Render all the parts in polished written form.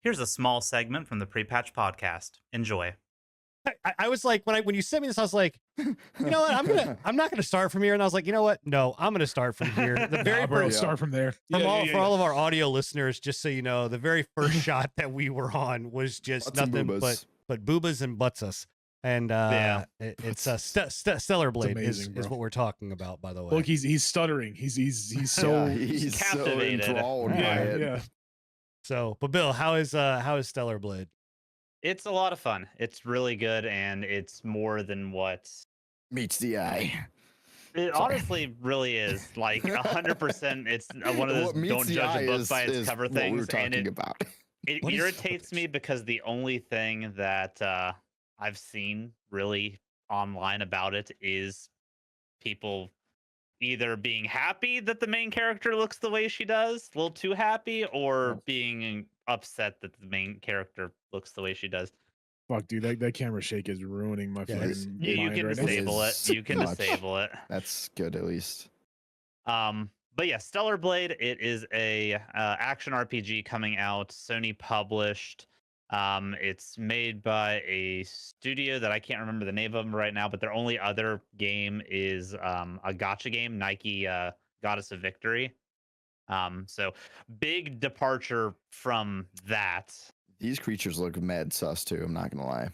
Here's a small segment from the Pre-Patch Podcast. Enjoy. I was like, when you sent me this, I was like, you know what? I'm not gonna start from here. And I was like, you know what? No, I'm gonna start from here. The very Nah, bro, first start from there. for all of our audio listeners, just so you know, the very first shot that we were on was just Butts and nothing boobas. but boobas and butsus. And it's Stellar Blade is amazing, bro. what we're talking about, by the way. Look, he's stuttering. He's so he's so captivated. enthralled by yeah, it. yeah. So, but Bill, how is Stellar Blade? It's a lot of fun. It's really good, and it's more than what Meets the eye. it Sorry. honestly really is. Like 100%. It's one of those What meets don't the judge eye a book is- by its is cover what we things, were and talking about. it What is- irritates me because the only thing that I've seen really online about it is people either being happy that the main character looks the way she does, a little too happy, or being upset that the main character looks the way she does. Fuck, dude, that camera shake is ruining my Yeah, fucking You mind can right now. disable it. is You can much. disable it. That's good at least. But yeah, Stellar Blade. It is a action RPG coming out, Sony published. It's made by a studio that I can't remember the name of them right now, but their only other game is a gotcha game, Nike Goddess of Victory. So big departure from that. These creatures look mad sus too. I'm not gonna lie.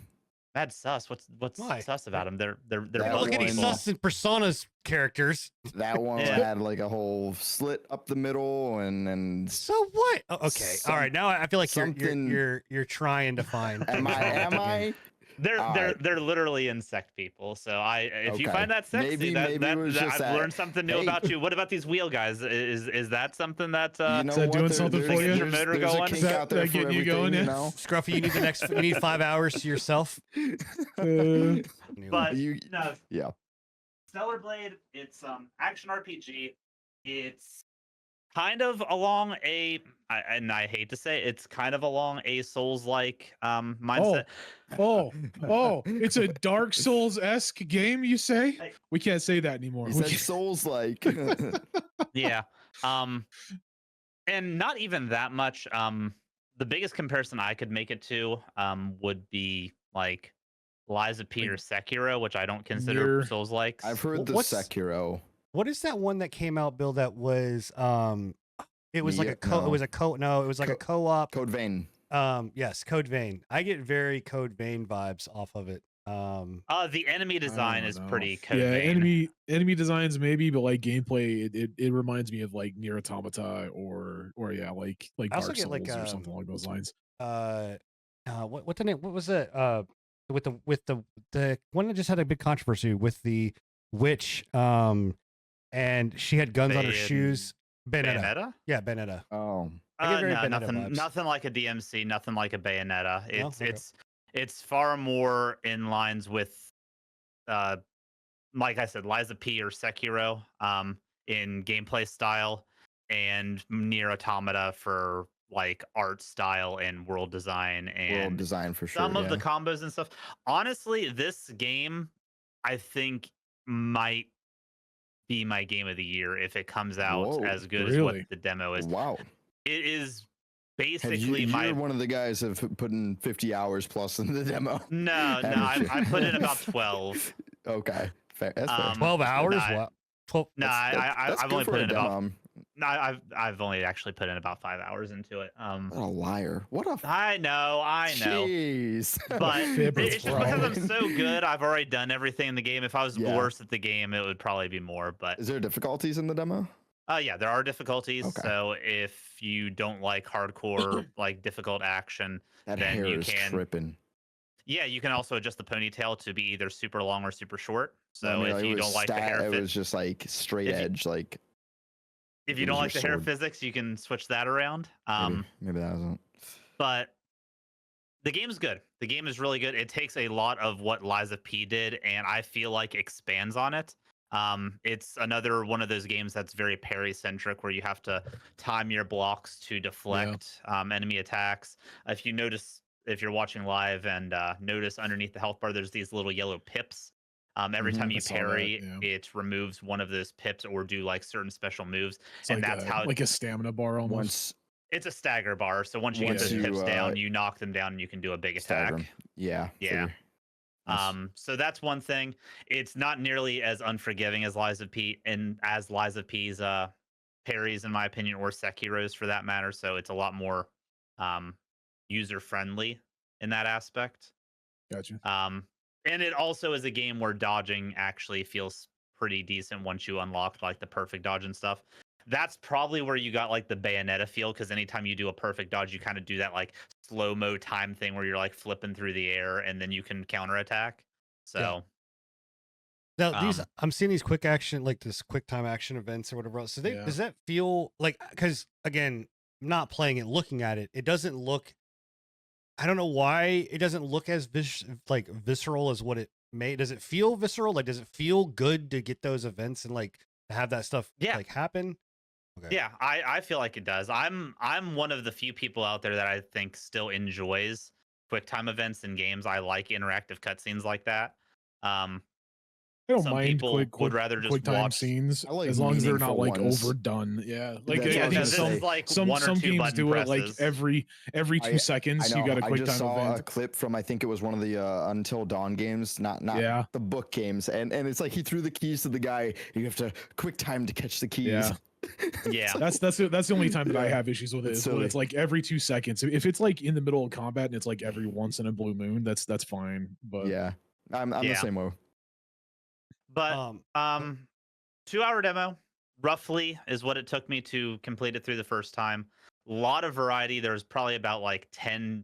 Mad sus. What's Why? sus about them? They're That Look at these one- sus and personas characters. That one Yeah. had like a whole slit up the middle, and So what? Oh, okay, all right. Now I feel like something- you're trying to find. am I? They're literally insect people. So if you Okay. find that sexy, Maybe it was that just I've that. learned something new Hey. about you. What about these wheel guys? Is that something that You know Is that what? doing something for there's, you? There's, Motor there's a going? kink Is that- out there that for getting you everything, going, you yeah? know. Scruffy, you need 5 hours to yourself. Uh, but You- no, yeah. Stellar Blade, it's action RPG. It's kind of along and I hate to say it's kind of along a Souls-like mindset. it's a Dark Souls-esque game, you say? Hey. We can't say that anymore. He We said can't- souls like. Yeah. And not even that much. The biggest comparison I could make it to would be like Lies of P or Sekiro, which I don't consider Nier. Souls like. I've heard the What's- Sekiro. What is that one that came out, Bill? That was it was like Nia- a co. no. It was a co. No, it was like a co-op. Code Vein. Yes, Code Vein. I get very Code Vein vibes off of it. The enemy design don't is know. pretty code Yeah, vein. enemy designs maybe, but like gameplay, it reminds me of like Nier Automata or yeah, like I also Dark get, Souls like, or something along those lines. What the name? What was it? With the one that just had a big controversy with the witch. And she had guns on her shoes. Bayonetta. Bayonetta? Yeah, Bayonetta. Oh, I get very No, Bayonetta vibes. nothing like a DMC, nothing like a Bayonetta. No? It's Okay. it's far more in lines with like I said, Lies of P or Sekiro in gameplay style, and Nier Automata for like art style and world design world and design for sure. some of the yeah. combos and stuff. Honestly, this game I think might be my game of the year if it comes out Whoa, as good as really? what the demo is. Wow. It is Have you, basically my you're one of the guys that have put in 50 hours plus in the demo. no, haven't you? I put in about 12. Okay, fair. That's fair. 12 hours. nah, Wow. 12. No, That's I've good only for put a in about demo. no, I've only actually put in about 5 hours into it. What a liar. What a I know. Jeez. But Fibber, it's just because I'm bro. so good. I've already done everything in the game. If I was Yeah. worse at the game, it would probably be more. But Is there difficulties in the demo? yeah, there are difficulties. Okay. So if you don't like hardcore, like difficult action, That Then hair you is can- tripping. yeah, you can also adjust the ponytail to be either super long or super short. So I mean, if it you was don't like the hair it fit, was just like straight If you- edge, like if you it don't was like the your hair sword. physics, you can switch that around. maybe that wasn't. But the game is good. The game is really good. It takes a lot of what Lies of P did, and I feel like expands on it. It's another one of those games that's very parry centric, where you have to time your blocks to deflect enemy attacks. If you notice, if you're watching live and notice underneath the health bar, there's these little yellow pips. Every Mhm, time I you saw that, parry, yeah. it removes one of those pips or do like certain special moves. It's And like that's a, how- like a stamina bar almost. Once It's a stagger bar, so once you get Once those you, tips down, you knock them down and you can do a big Stagger attack. 'em. Yeah. Yeah. figure. Nice. So that's one thing. It's not nearly as unforgiving as Lies of P and as Lies of P's parries, in my opinion, or Sekiro's for that matter. So it's a lot more user friendly in that aspect. Gotcha. And it also is a game where dodging actually feels pretty decent once you unlock like the perfect dodge and stuff. That's probably where you got like the Bayonetta feel, because anytime you do a perfect dodge, you kind of do that like slow mo time thing where you're like flipping through the air and then you can counterattack. So Now these, Um, I'm seeing these quick action, like this quick time action events or whatever else. So Yeah. does that feel like? Because again, not playing it, looking at it, it doesn't look. I don't know why it doesn't look as visceral as what it may. Does it feel visceral? Like, does it feel good to get those events and like to have that stuff Yeah. like happen? Okay. yeah, I feel like it does. I'm one of the few people out there that I think still enjoys quick time events in games. I like interactive cutscenes like that. I don't Some mind people quick would rather just quick time watch- scenes I like as long as they're not meaningful like ones. overdone. Yeah, like That's I what I think was this gonna is say. like some one or two games button do it like presses. every 2 I seconds. You know. got a I quick just time saw a event. clip from, I think it was one of the Until Dawn games, not Yeah. the book games, and it's like he threw the keys to the guy. You have to quick time to catch the keys. Yeah. Yeah. That's the only time that I Yeah, have issues with it. it's Is when silly. it's like every 2 seconds. If it's like in the middle of combat and it's like every once in a blue moon, that's fine. But Yeah, I'm the Yeah. same way. But 2-hour demo roughly is what it took me to complete it through the first time. A lot of variety. There's probably about like 10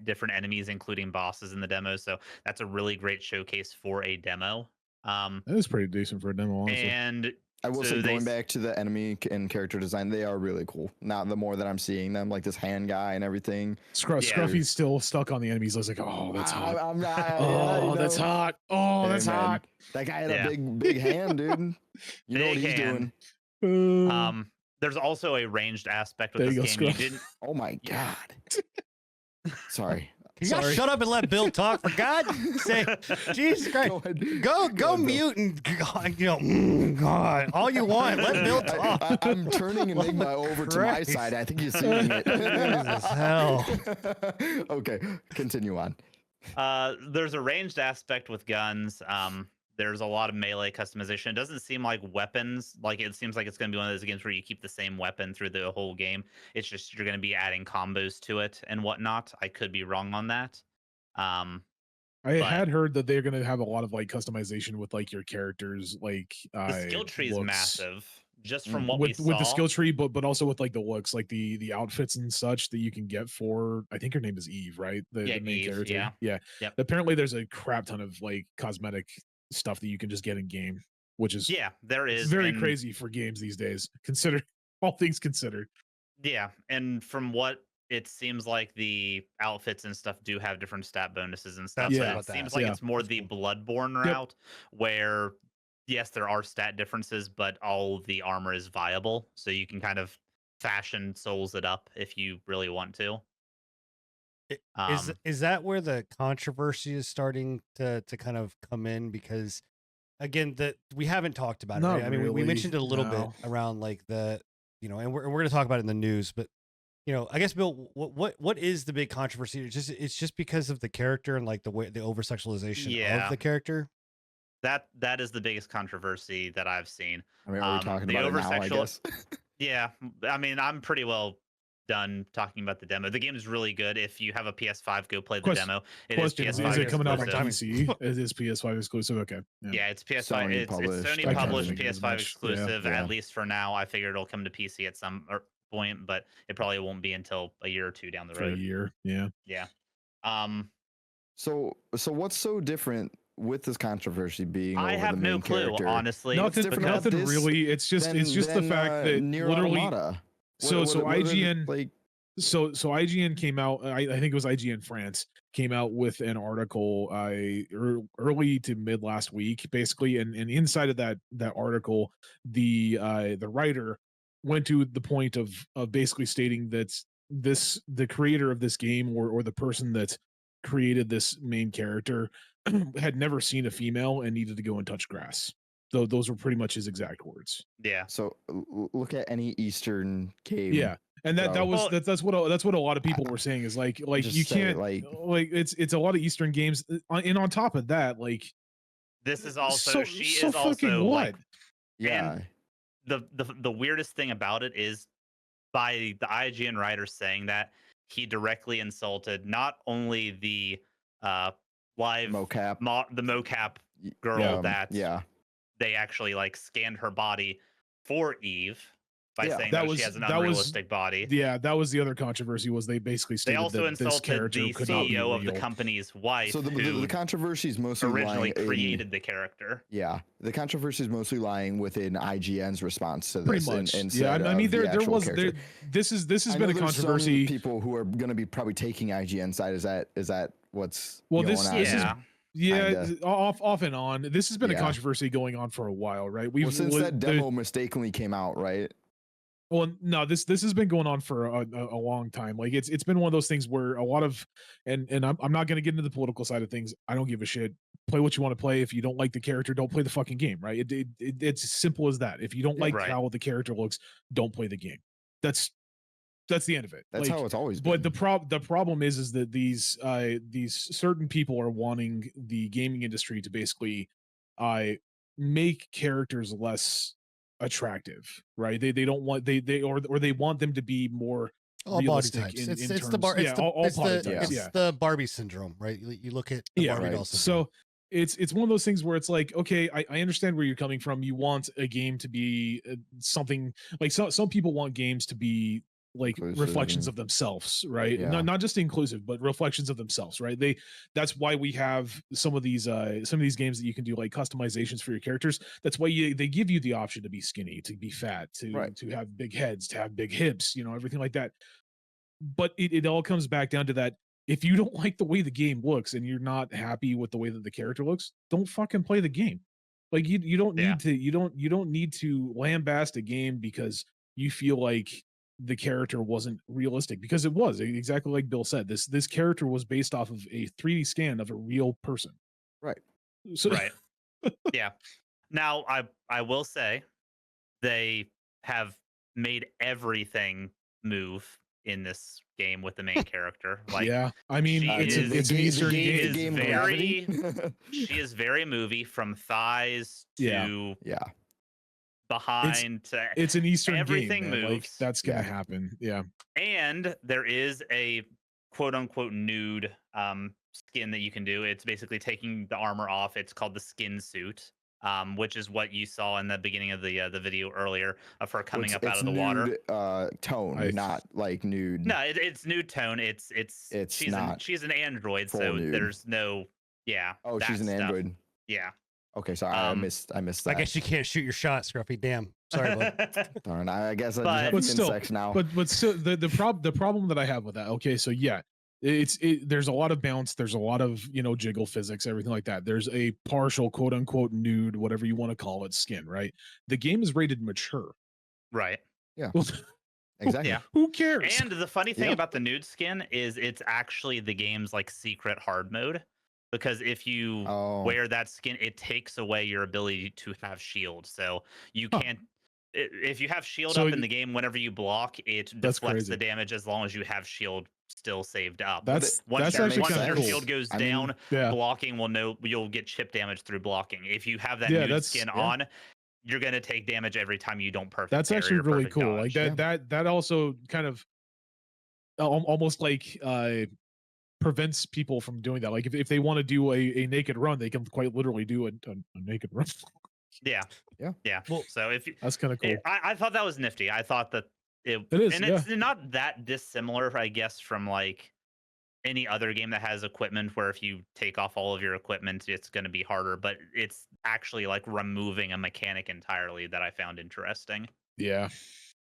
different enemies, including bosses in the demo. So that's a really great showcase for a demo. that is pretty decent for a demo, honestly. And I will So say, they going s- back to the enemy and character design, they are really cool. Now, the more that I'm seeing them, like this hand guy and everything. Yeah. Scruffy's still stuck on the enemies. I was like, oh, that's hot. I'm not. Oh, you that's know. hot. Oh, Hey, that's man, hot. That guy had Yeah. a big hand, dude. You know what Big he's hand. doing. There's also a ranged aspect with There this you go, game. You Scruff. didn't. Oh my Yeah. god. Sorry. Can you guys Sorry. shut up and let Bill talk for God's sake? Jesus Christ. Go ahead. Go ahead, Bill. mute and God, God, all you want. Let Bill talk. I'm turning Enigma over to my Christ. side. I think you're seeing it. Jesus, hell. Okay, continue on. There's a ranged aspect with guns. There's a lot of melee customization. It doesn't seem like weapons. Like it seems like it's going to be one of those games where you keep the same weapon through the whole game. It's just you're going to be adding combos to it and whatnot. I could be wrong on that. I but- had heard that they're gonna have a lot of like customization with like your characters, like The skill tree is looks. massive, just from Mm. what we with saw. the skill tree, but also with like the looks, like the outfits and such that you can get for. I think her name is Eve, right? The main Eve, character. yeah. Yeah. Yep. Apparently, there's a crap ton of like cosmetic stuff that you can just get in game, which is Yeah, there is very and- crazy for games these days. Consider all things considered. Yeah, and from what it seems like, the outfits and stuff do have different stat bonuses and stuff. That's So right it about that. seems like Yeah. it's more the Bloodborne Yep. route, where yes, there are stat differences, but all of the armor is viable, so you can kind of fashion souls it up if you really want to. Is that where the controversy is starting to kind of come in? Because again, we haven't talked about it. Not Right? I mean, we really, mentioned it a little no. bit around like the, and we're going to talk about it in the news, but I guess Bill, what is the big controversy? It's just because of the character and like the way the over sexualization Yeah. of the character. that is the biggest controversy that I've seen. I mean, are we talking the about it now, I over-sexual- guess? Yeah, I mean, I'm pretty well done talking about the demo. The game is really good. If you have a PS5, go play the Question- demo. It Question: is Is PS5 it coming out on exclusive. PC? It is PS5 exclusive. Okay. Yeah, it's PS5. Sony It's published. Sony I published, figured as PS5 much. Yeah, exclusive. yeah. At least for now, I figure it'll come to PC at some point, but it probably won't be until a year or two down the For a road. year. Yeah. Yeah. Um, So what's so different with this controversy being I over have the no main clue, character? honestly. Nothing. different about Nothing this really. It's just the fact that Nier literally. Automata? So What are the- IGN like So IGN came out. I think it was IGN France came out with an article early to mid last week, basically, and inside of that article, the writer went to the point of basically stating that the creator of this game or the person that created this main character had never seen a female and needed to go and touch grass. So those were pretty much his exact words. Yeah. so look at any Eastern game. Yeah. And that So- was Well- that's what a lot of people were saying is like Just you say, can't like- it's a lot of Eastern games, and on top of that, like This is also so she so is fucking also what? like Yeah. the weirdest thing about it is by the IGN writer saying that he directly insulted not only the live Mocap. the mocap girl Yeah, that Yeah. they actually like scanned her body for Eve by Yeah, saying that that, was- she has an that was- unrealistic body. Yeah, that was the other controversy, was they basically They stated also that this insulted character the could not be CEO of the real. company's wife, So the who controversy is mostly originally lying in- created the character. Yeah, the controversy is mostly lying within IGN's response to this. Pretty much. instead Yeah, I mean of the there actual was character. this has I been know a there's some controversy. people who are going to be probably taking IGN side. Is that what's Well, going this on? is Yeah. Yeah, kinda. off and on. This has been a Yeah. controversy going on for a while, right? We've Well, since that the- demo mistakenly came out, right? Well, no, this has been going on for a long time. Like it's been one of those things where a lot of and I'm not going to get into the political side of things. I don't give a shit. Play what you want to play. If you don't like the character, don't play the fucking game, right? It's as simple as that. If you don't like Right. how the character looks, don't play the game. That's the end of it. That's Like, how it's always been. but the problem is that these certain people are wanting the gaming industry to basically make characters less attractive, right? They don't want they or they want them to be more All body realistic types. in It's terms, the bar. It's yeah, the all it's body the types, it's yeah. the Barbie syndrome, right? You look at the Yeah, Barbie right. doll syndrome. So it's one of those things where it's like, okay, I understand where you're coming from. You want a game to be something like some people want games to be like Inclusive reflections and- of themselves, right? Yeah. Not just inclusive, but reflections of themselves, right? That's why we have some of these games that you can do like customizations for your characters. That's why they give you the option to be skinny, to be fat, Right. to have big heads, to have big hips, everything like that. But it all comes back down to that. If you don't like the way the game looks and you're not happy with the way that the character looks, don't fucking play the game. Like you don't Yeah. need to you don't need to lambast a game because you feel like the character wasn't realistic, because it was exactly like Bill said. This character was based off of a 3D scan of a real person. Right. So Right. Yeah. Now I will say they have made everything move in this game with the main character. Like yeah, I mean she it's is- it's an Eastern game game. is very- gravity. she is very movie from thighs Yeah. to yeah, behind to It's an Eastern Everything game, man. Like, moves. that's gonna Yeah. happen. Yeah. and there is a quote unquote nude skin that you can do. It's basically taking the armor off. It's called the skin suit. Which is what you saw in the beginning of the video earlier of her coming It's- up out it's of the water. nude, tone, I- not like nude. No, it's nude tone. It's It's she's not she's an android, full so nude. there's no Oh, that she's an stuff. android. Yeah. Okay, sorry, I Um, missed I that. guess you can't shoot your shot, Scruffy. Damn. Sorry, bud. Darn, I guess I But- just have But skin still- sex now. But still the problem that I have with that, okay, so yeah, there's a lot of bounce, there's a lot of jiggle physics, everything like that. There's a partial quote unquote nude, whatever you want to call it, skin, right? The game is rated mature. Right. Exactly. Yeah. Who cares? And the funny thing Yeah. about the nude skin is it's actually the game's like secret hard mode, because if you Oh, wear that skin, it takes away your ability to have shield. So you Huh. can't. If you have shield So up in the game, whenever you block, it That's deflects the crazy. damage as long as you have shield still saved up. That's once that's your, actually once kind your of cool. shield goes I mean, down, Yeah. blocking will know you'll get chip damage through blocking. If you have that Yeah, nude that's- skin yeah. on, you're gonna take damage every time you don't perfect. That's parry actually or really perfect cool. Like dodge. that also kind of almost like prevents people from doing that. Like if they want to do a naked run, they can quite literally do a naked run. Yeah. Yeah. Yeah. Well, So if you, That's kind of cool. I thought that was nifty. I thought that It is, and it's not that dissimilar, I guess, from like any other game that has equipment where if you take off all of your equipment, it's going to be harder. But it's actually like removing a mechanic entirely that I found interesting. Yeah.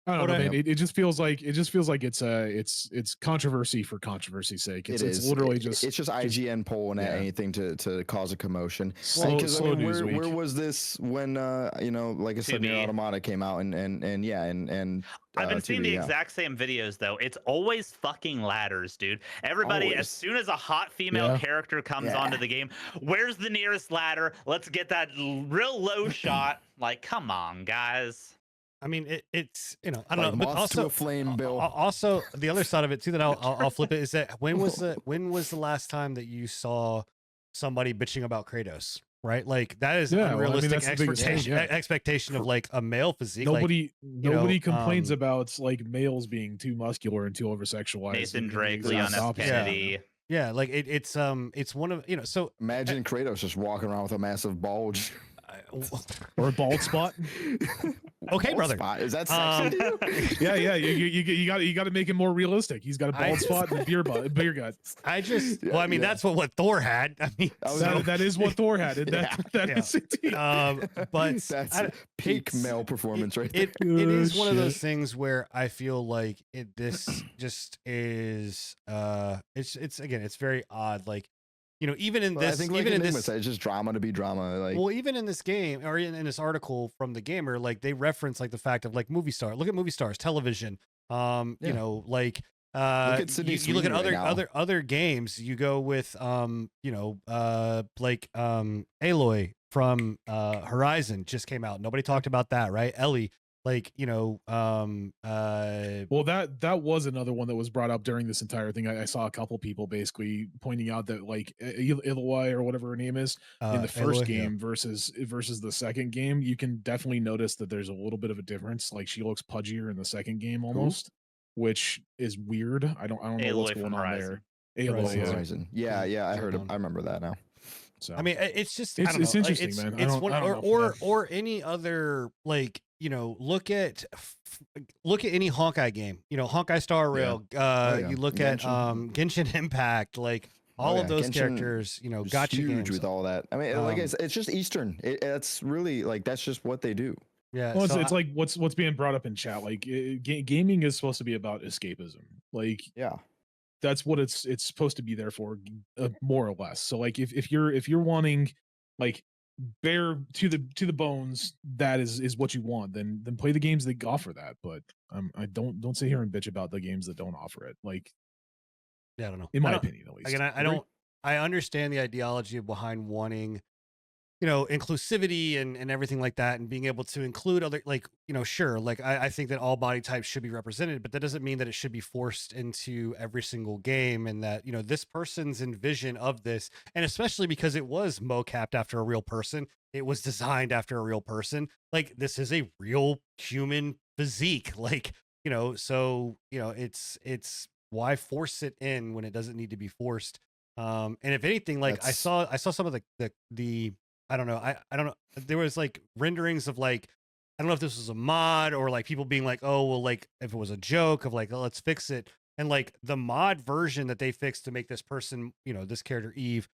I don't What know, I- man. It just feels like it's controversy for controversy's sake. It's it is literally it's just IGN pulling at yeah. anything to cause a commotion. slow, Because slow I mean, news where week. was this when like I said, Nier 2B. Automata came out and I've been 2B, seeing the yeah. exact same videos though. It's always fucking ladders, dude. Everybody, Always. as soon as a hot female Yeah. character comes Yeah. onto the game, where's the nearest ladder? Let's get that real low shot. Like, come on, guys. I mean, it's I don't Like know, but moths to also a flame, Bill. also the other side of it too that I'll flip it is that when was the last time that you saw somebody bitching about Kratos? Right, like that is Yeah, well, I mean, unrealistic that's the biggest thing, expectation yeah. expectation of like a male physique. Like, Nobody complains um, about like males being too muscular and too over sexualized. Nathan Drake, Leon S. Kennedy. yeah, like it's one of so Imagine Kratos just walking around with a massive bulge. or a bald spot. Okay, Bald brother. spot. Is that sexy to you? Yeah, you got to make it more realistic. He's got a bald spot and a beer gut. I just Yeah, well, I mean yeah. that's what Thor had. I mean, That was so, That is what Thor had. And that Yeah. is indeed. but That's I- peak it's- male performance right there. it is Oh, one of those shit. things where I feel like this just is it's again it's very odd. Like, even in Well, I this think like even in Enigma this said, it's just drama to be drama. Like well, even in this game or in this article from the Gamer, like they reference like the fact of like movie star. Look at movie stars, television. You Yeah. know, like at Sydney you look at Sweeney right now. other games. You go with like Aloy from Horizon just came out. Nobody talked about that, right? Ellie, like Well, that was another one that was brought up during this entire thing. I saw a couple people basically pointing out that like Iloy or whatever her name is in the first Aloy, yeah. game versus the second game, you can definitely notice that there's a little bit of a difference. Like she looks pudgier in the second game almost, which is weird. I don't know Aloy what's from going on Horizon. there. Aloy, Horizon. yeah. Horizon. Yeah, I heard it. Um, I remember that now. So I mean, it's just It's- I don't it's know, interesting, it's, man. I It's don't- one, I don't know, or yeah. or any other like look at any Honkai game. Honkai Star Rail. yeah. You look at Genshin. Genshin Impact. Like all Oh, of yeah, those Genshin characters. It's Gotcha huge games. with all that. I mean, like Um, it's just Eastern. It's really like that's just what they do. Yeah. Well, so it's like what's being brought up in chat. Like gaming is supposed to be about escapism. Like Yeah. that's what it's supposed to be there for, more or less. So like if you're wanting like bare to the bones, that is what you want, then play the games that offer that. But I don't sit here and bitch about the games that don't offer it. Like yeah, I don't know. in I my don't- opinion, at least. Again, I Agree? don't. I understand the ideology behind wanting, inclusivity and everything like that, and being able to include other, like, sure, like I think that all body types should be represented, but that doesn't mean that it should be forced into every single game, and that this person's envision of this, and especially because it was mocapped after a real person, it was designed after a real person. Like this is a real human physique, like so it's why force it in when it doesn't need to be forced. And if anything, like I That's- saw some of the I don't know. I don't know. There was like renderings of like, I don't know if this was a mod or like people being like, oh, well, like if it was a joke of like, oh, let's fix it. And like the mod version that they fixed to make this person, this character Eve,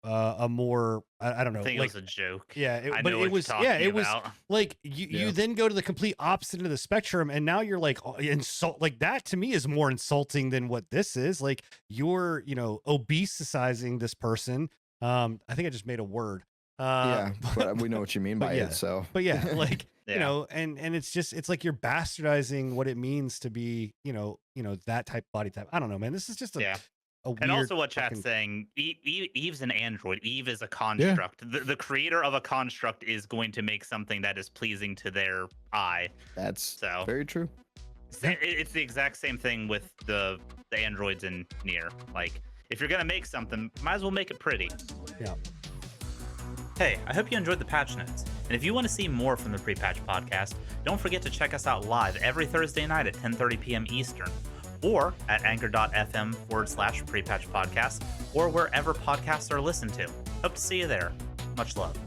a more, I don't know. I think like, it was a joke. yeah, I but know it what was, you're yeah, talking it was about. like you Yeah. then go to the complete opposite of the spectrum, and now you're like insult. Like that to me is more insulting than what this is. Like you're, obesicizing this person. I think I just made a word. Yeah, but we know what you mean but by yeah. it. So But yeah, like Yeah. and it's like you're bastardizing what it means to be, that type of body type. I don't know, man. This is just a Yeah. a weird And also what chat's fucking- saying, Eve's an android. Eve is a construct. The creator of a construct is going to make something that is pleasing to their eye. that's So very true. it's the exact same thing with the androids in Nier. Like, if you're gonna make something, might as well make it pretty. Yeah. Hey, I hope you enjoyed the patch notes. And if you want to see more from the Pre-Patch Podcast, don't forget to check us out live every Thursday night at 10:30 p.m. Eastern, or at anchor.fm/Pre-Patch Podcast, or wherever podcasts are listened to. Hope to see you there. Much love.